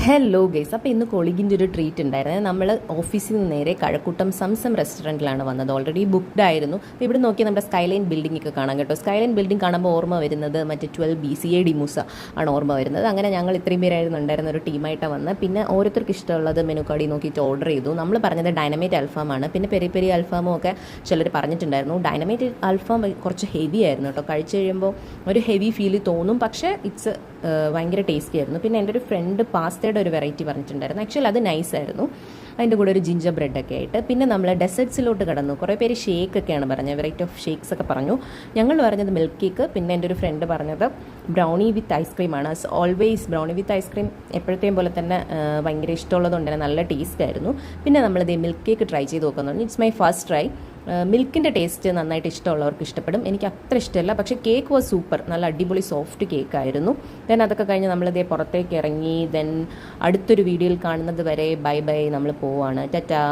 Hello guys, അപ്പോൾ ഇന്ന് കൊളീഗിൻ്റെ ഒരു ട്രീറ്റ് ഉണ്ടായിരുന്നു. നമ്മൾ ഓഫീസിൽ നിന്ന് നേരെ കഴക്കൂട്ടം സംസം റെസ്റ്റോറൻറ്റിലാണ് വന്നത്. ഓൾറെഡി ബുക്ക്ഡ് ആയിരുന്നു. അപ്പോൾ ഇവിടെ നോക്കിയാൽ നമ്മുടെ സ്കൈലൈൻ ബിൽഡിംഗ് ഒക്കെ കാണാം കേട്ടോ. സ്കൈലൈൻ ബിൽഡിംഗ് കാണുമ്പോൾ ഓർമ്മ വരുന്നത് മറ്റേ 12 BCA ഡിമൂസ ആണ് ഓർമ്മ വരുന്നത്. അങ്ങനെ ഞങ്ങൾ ഇത്രയും പേരായിരുന്നു ഉണ്ടായിരുന്ന ഒരു ടീമായിട്ടാണ് വന്നത്. പിന്നെ ഓരോരുത്തർക്ക് ഇഷ്ടമുള്ളത് മെനു കാർഡിൽ നോക്കിയിട്ട് ഓർഡർ ചെയ്തു. നമ്മൾ പറഞ്ഞത് ഡൈനമൈറ്റ് അൽഫാമാണ്. പിന്നെ പെരി പെരി അൽഫാമും ഒക്കെ ചിലർ പറഞ്ഞിട്ടുണ്ടായിരുന്നു. ഡൈനമൈറ്റ് അൽഫാം കുറച്ച് ഹെവി ആയിരുന്നു കേട്ടോ. കഴിച്ച് കഴിയുമ്പോൾ ഒരു ഹെവി ഫീൽ തോന്നും, പക്ഷേ ഇറ്റ്സ് ഭയങ്കര ടേസ്റ്റി ആയിരുന്നു. പിന്നെ എൻ്റെ ഒരു ഫ്രണ്ട് പാസ്തയുടെ ഒരു വെറൈറ്റി പറഞ്ഞിട്ടുണ്ടായിരുന്നു. ആക്ച്വലി അത് നൈസായിരുന്നു. അതിൻ്റെ കൂടെ ഒരു ജിഞ്ചർ ബ്രെഡൊക്കെ ആയിട്ട്. പിന്നെ നമ്മൾ ഡെസേർട്സിലോട്ട് കടന്നു. കുറേ പേര് ഷേക്ക് ഒക്കെയാണ് പറഞ്ഞത്, വെറൈറ്റി ഓഫ് ഷേക്സ് ഒക്കെ പറഞ്ഞു. ഞങ്ങൾ പറഞ്ഞത് മിൽക്ക് കേക്ക്. പിന്നെ എൻ്റെ ഒരു ഫ്രണ്ട് പറഞ്ഞത് ബ്രൗണി വിത്ത് ഐസ്ക്രീമാണ്. As always brownie with ice cream എപ്പോഴത്തെയും പോലെ തന്നെ ഭയങ്കര ഇഷ്ടമുള്ളതുകൊണ്ട് തന്നെ നല്ല ടേസ്റ്റ് ആയിരുന്നു. പിന്നെ നമ്മളിത് മിൽക്ക് കേക്ക് ട്രൈ ചെയ്ത് നോക്കുന്നുണ്ട്. It's my first try. മിൽക്കിൻ്റെ ടേസ്റ്റ് നന്നായിട്ട് ഇഷ്ടമുള്ളവർക്ക് ഇഷ്ടപ്പെടും. എനിക്ക് അത്ര ഇഷ്ടമല്ല, പക്ഷേ കേക്ക് വാസ് സൂപ്പർ. നല്ല അടിപൊളി സോഫ്റ്റ് കേക്കായിരുന്നു. ദെൻ അതൊക്കെ കഴിഞ്ഞ് നമ്മളിതേ പുറത്തേക്ക് ഇറങ്ങി. ദെൻ അടുത്തൊരു വീഡിയോയിൽ കാണുന്നത് വരെ ബൈ ബൈ. നമ്മൾ പോവാണ്. ടാറ്റാ.